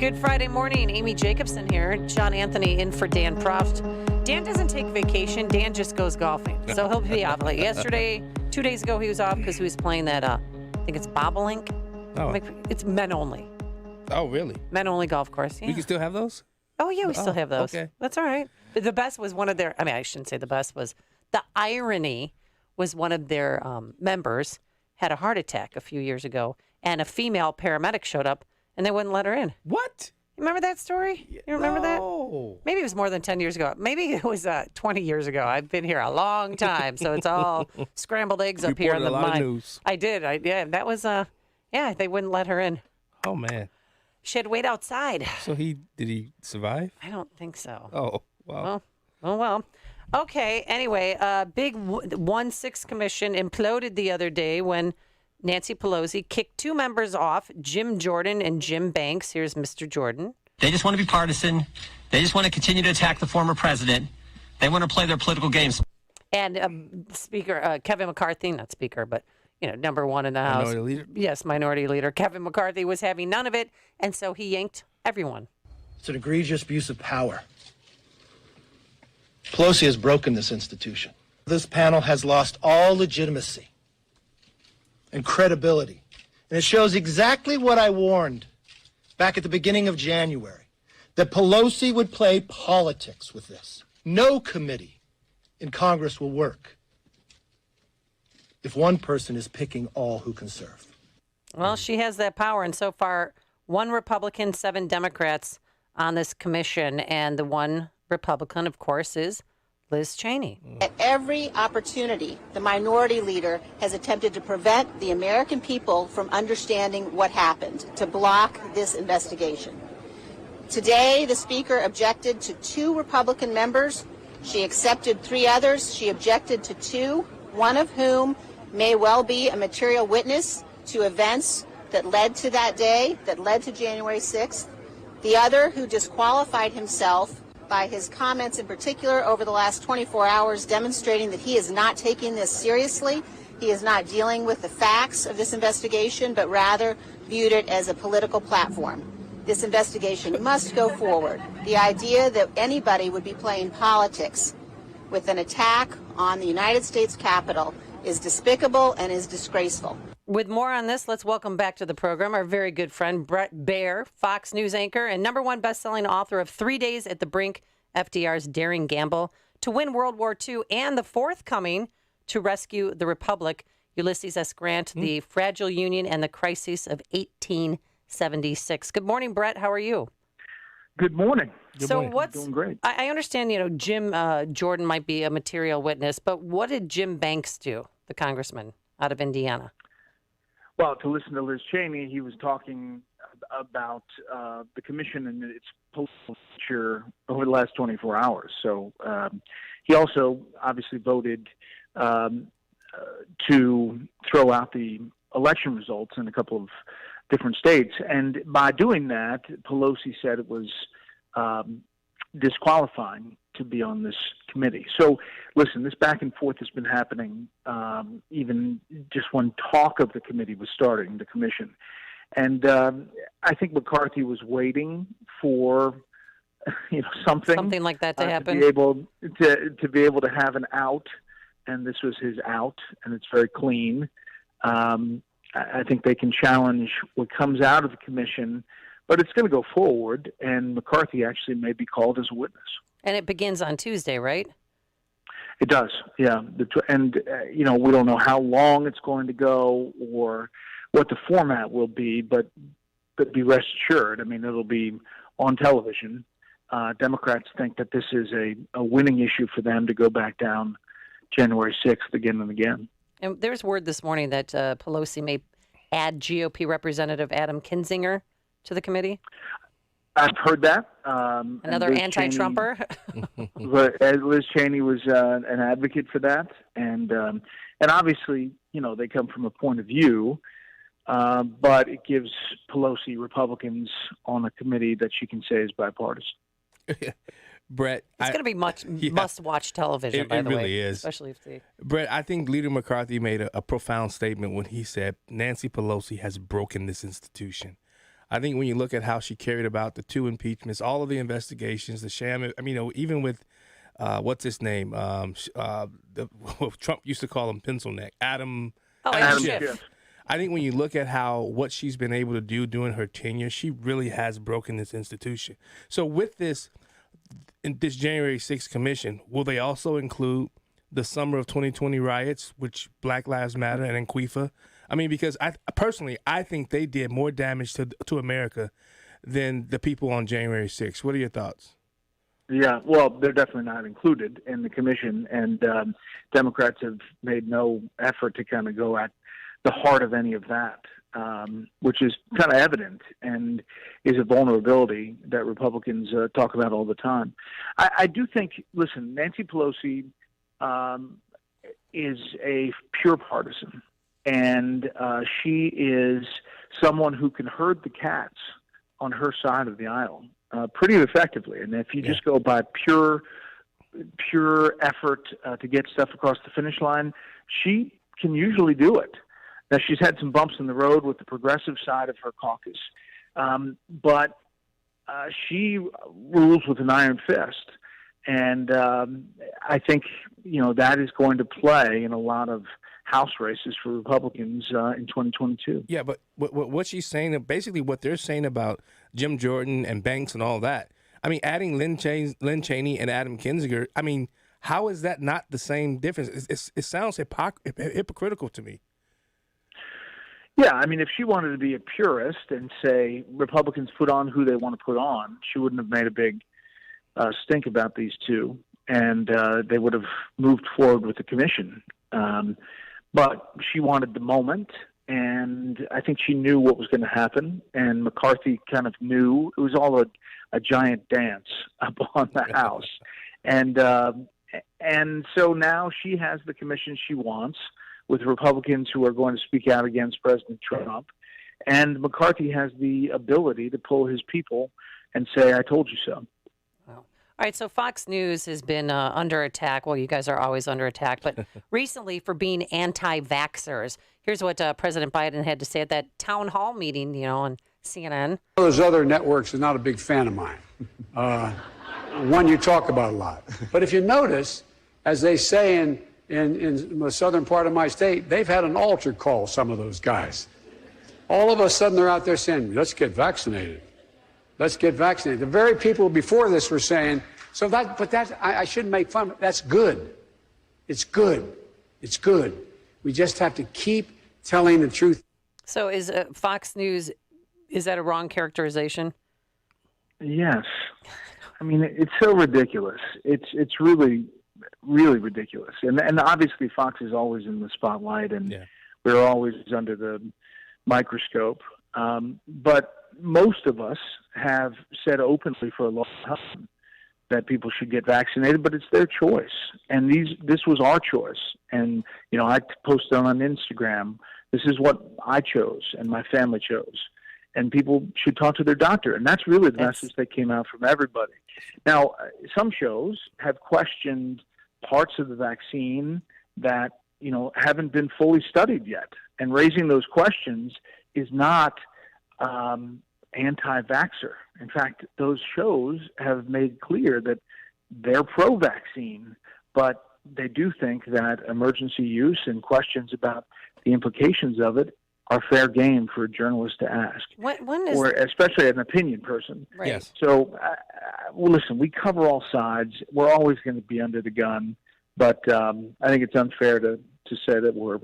Good Friday morning. Amy Jacobson here. John Anthony in for Dan Proft. Dan doesn't take vacation. Dan just goes golfing. So he'll be off. Like yesterday, 2 days ago, he was off because he was playing that, I think it's Bobolink. Oh. It's men only. Oh, really? Men only golf course. Yeah. We can still have those? Oh, yeah, we still have those. Okay. That's all right. But the best was one of their, I shouldn't say the best was, the irony was one of their members had a heart attack a few years ago, and a female paramedic showed up, and they wouldn't let her in. What? Remember that story? You remember that? No. Maybe it was more than 10 years ago. Maybe it was 20 years ago. I've been here a long time, so it's all scrambled eggs up here in the Reported a lot mind. of news. I did. Yeah, that was, they wouldn't let her in. Oh, man. She had to wait outside. So did he survive? I don't think so. Oh, wow. Well. Okay, anyway, big 1-6 commission imploded the other day when Nancy Pelosi kicked two members off, Jim Jordan and Jim Banks. Here's Mr. Jordan. They just want to be partisan. They just want to continue to attack the former president. They want to play their political games. And Speaker Kevin McCarthy, not Speaker, but number one in the House. Minority Leader? Yes, Minority Leader. Kevin McCarthy was having none of it, and so he yanked everyone. It's an egregious abuse of power. Pelosi has broken this institution. This panel has lost all legitimacy and credibility. And it shows exactly what I warned back at the beginning of January, that Pelosi would play politics with this. No committee in Congress will work if one person is picking all who can serve. Well, she has that power, and so far, 1 Republican, 7 Democrats on this commission, and the one Republican, of course, is Liz Cheney. At every opportunity, the minority leader has attempted to prevent the American people from understanding what happened, to block this investigation. Today, the Speaker objected to 2 Republican members. She accepted 3 others. She objected to 2, one of whom may well be a material witness to events that led to that day, that led to January 6th. The other, who disqualified himself by his comments in particular over the last 24 hours, demonstrating that he is not taking this seriously. He is not dealing with the facts of this investigation, but rather viewed it as a political platform. This investigation must go forward. The idea that anybody would be playing politics with an attack on the United States Capitol is despicable and is disgraceful. With more on this, let's welcome back to the program our very good friend, Bret Baier, Fox News anchor and #1 best-selling author of 3 Days at the Brink, FDR's Daring Gamble to Win World War II, and the forthcoming To Rescue the Republic, Ulysses S. Grant, The Fragile Union and the Crises of 1876. Good morning, Bret. How are you? Good morning. Doing great. I understand, Jim Jordan might be a material witness, but what did Jim Banks do, the congressman out of Indiana? Well, to listen to Liz Cheney, he was talking about the commission and its political nature over the last 24 hours. So he also obviously voted to throw out the election results in a couple of different states. And by doing that, Pelosi said it was disqualifying to be on this committee. So, listen, this back and forth has been happening even just when talk of the committee was starting, the commission. And I think McCarthy was waiting for something like that to happen, to be able to have an out, and this was his out, and it's very clean. I think they can challenge what comes out of the commission, but it's going to go forward, and McCarthy actually may be called as a witness. And it begins on Tuesday, right? It does, yeah. We don't know how long it's going to go or what the format will be, but be rest assured, it'll be on television. Democrats think that this is a winning issue for them to go back down January 6th again and again. And there's word this morning that Pelosi may add GOP Representative Adam Kinzinger to the committee. I've heard that. Another anti-Trumper. Liz Cheney was an advocate for that, and obviously, they come from a point of view, but it gives Pelosi Republicans on a committee that she can say is bipartisan. Bret, it's going to be must-watch television. By the way, it really is. Especially if they. Bret, I think Leader McCarthy made a profound statement when he said Nancy Pelosi has broken this institution. I think when you look at how she carried about the 2 impeachments, all of the investigations, the sham, I mean, even with what's his name? Trump used to call him Pencil Neck, Adam Schiff. Schiff. I think when you look at what she's been able to do during her tenure, she really has broken this institution. So with this January 6th commission, will they also include the summer of 2020 riots, which Black Lives Matter and Antifa? I mean, because I think they did more damage to America than the people on January 6th. What are your thoughts? Yeah, well, they're definitely not included in the commission, and Democrats have made no effort to kind of go at the heart of any of that, which is kind of evident and is a vulnerability that Republicans talk about all the time. I do think, listen, Nancy Pelosi is a pure partisan, and she is someone who can herd the cats on her side of the aisle pretty effectively. And if you just go by pure effort to get stuff across the finish line, she can usually do it. Now, she's had some bumps in the road with the progressive side of her caucus, but she rules with an iron fist. And I think, that is going to play in a lot of House races for Republicans in 2022. Yeah, but what she's saying, basically what they're saying about Jim Jordan and Banks and all that, I mean, adding Lynn Cheney and Adam Kinzinger, I mean, how is that not the same difference? It sounds hypocritical to me. Yeah, I mean, if she wanted to be a purist and say Republicans put on who they want to put on, she wouldn't have made a big stink about these two, and they would have moved forward with the commission. But she wanted the moment, and I think she knew what was going to happen, and McCarthy kind of knew. It was all a giant dance up on the House. And so now she has the commission she wants, with Republicans who are going to speak out against President Trump. And McCarthy has the ability to pull his people and say, I told you so. All right, so Fox News has been under attack. Well, you guys are always under attack, but recently for being anti-vaxxers. Here's what President Biden had to say at that town hall meeting, on CNN. Those other networks are not a big fan of mine. One you talk about a lot. But if you notice, as they say in the southern part of my state, they've had an altar call, some of those guys. All of a sudden, they're out there saying, let's get vaccinated. Let's get vaccinated. The very people before this were saying, I shouldn't make fun of it. That's good. It's good. It's good. We just have to keep telling the truth. So is Fox News, is that a wrong characterization? Yes. I mean, it's so ridiculous. It's really, really ridiculous. And obviously Fox is always in the spotlight, and we're always under the microscope. But most of us have said openly for a long time that people should get vaccinated, but it's their choice. And this was our choice. And, I posted on Instagram, this is what I chose and my family chose. And people should talk to their doctor. And that's really the message that came out from everybody. Now, some shows have questioned parts of the vaccine that, haven't been fully studied yet. And raising those questions is not anti-vaxxer. In fact, those shows have made clear that they're pro-vaccine, but they do think that emergency use and questions about the implications of it are fair game for a journalist to ask, or especially an opinion person. Right. Yes. So, listen, we cover all sides. We're always going to be under the gun, but I think it's unfair to say that we're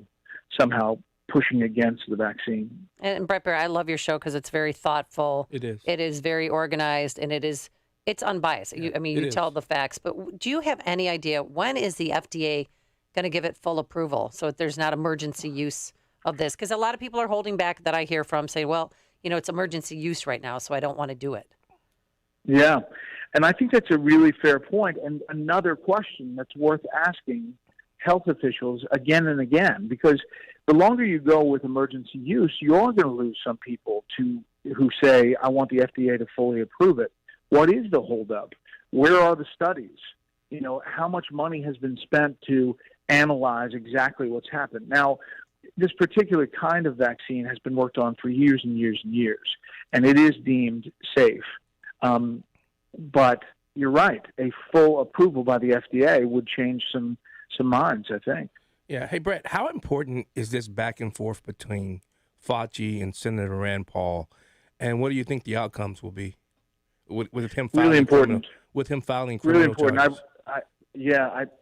somehow pushing against the vaccine. And Bret Baier, I love your show because it's very thoughtful. It is. It is very organized, and it's unbiased. Yeah, you tell the facts. But do you have any idea when is the FDA going to give it full approval so that there's not emergency use of this? Because a lot of people are holding back that I hear from say, well, it's emergency use right now, so I don't want to do it. Yeah. And I think that's a really fair point. And another question that's worth asking health officials again and again, because the longer you go with emergency use, you're going to lose some people who say, I want the FDA to fully approve it. What is the holdup? Where are the studies? How much money has been spent to analyze exactly what's happened? Now, this particular kind of vaccine has been worked on for years and years and years. and it is deemed safe. But you're right, a full approval by the FDA would change some minds, I think. Yeah. Hey, Brett, how important is this back and forth between Fauci and Senator Rand Paul, and what do you think the outcomes will be with him filing Really important. criminal Really important. charges?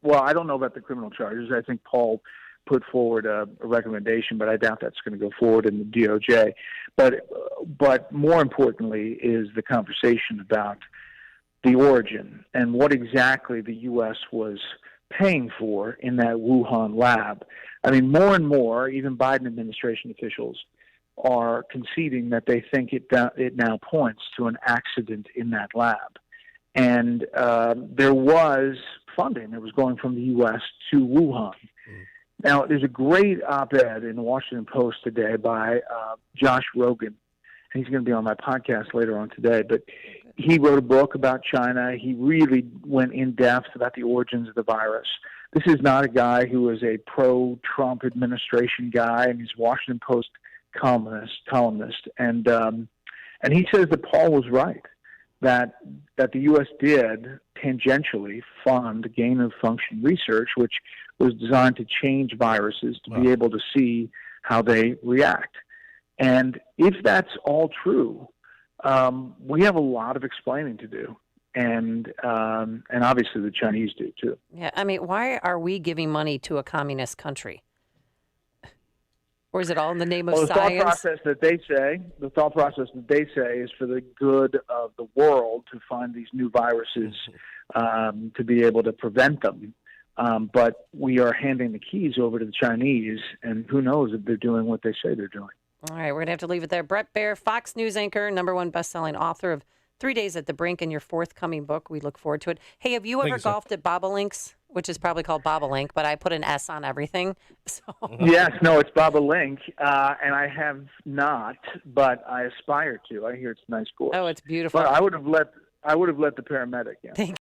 Well, I don't know about the criminal charges. I think Paul put forward a recommendation, but I doubt that's going to go forward in the DOJ. But more importantly is the conversation about the origin and what exactly the U.S. was paying for in that Wuhan lab. I mean, more and more, even Biden administration officials are conceding that they think it now points to an accident in that lab. And there was funding that was going from the U.S. to Wuhan. Now, there's a great op-ed in the Washington Post today by Josh Rogan. He's going to be on my podcast later on today, but he wrote a book about China. He really went in depth about the origins of the virus. This is not a guy who is a pro-Trump administration guy, and he's a Washington Post columnist. And he says that Paul was right, that the U.S. did tangentially fund gain-of-function research, which was designed to change viruses to be able to see how they react. And if that's all true, we have a lot of explaining to do, and obviously the Chinese do too. Yeah, I mean, why are we giving money to a communist country? Or is it all in the name of science? The thought process that they say is for the good of the world to find these new viruses to be able to prevent them. But we are handing the keys over to the Chinese, and who knows if they're doing what they say they're doing. All right, we're going to have to leave it there. Bret Baier, Fox News anchor, #1 best-selling author of 3 Days at the Brink and your forthcoming book. We look forward to it. Hey, have you ever golfed at Bobolinks, which is probably called Bobolink, but I put an S on everything. So. Yes, no, it's Bobolink, and I have not, but I aspire to. I hear it's a nice course. Oh, it's beautiful. But I would have let the paramedic in. Thank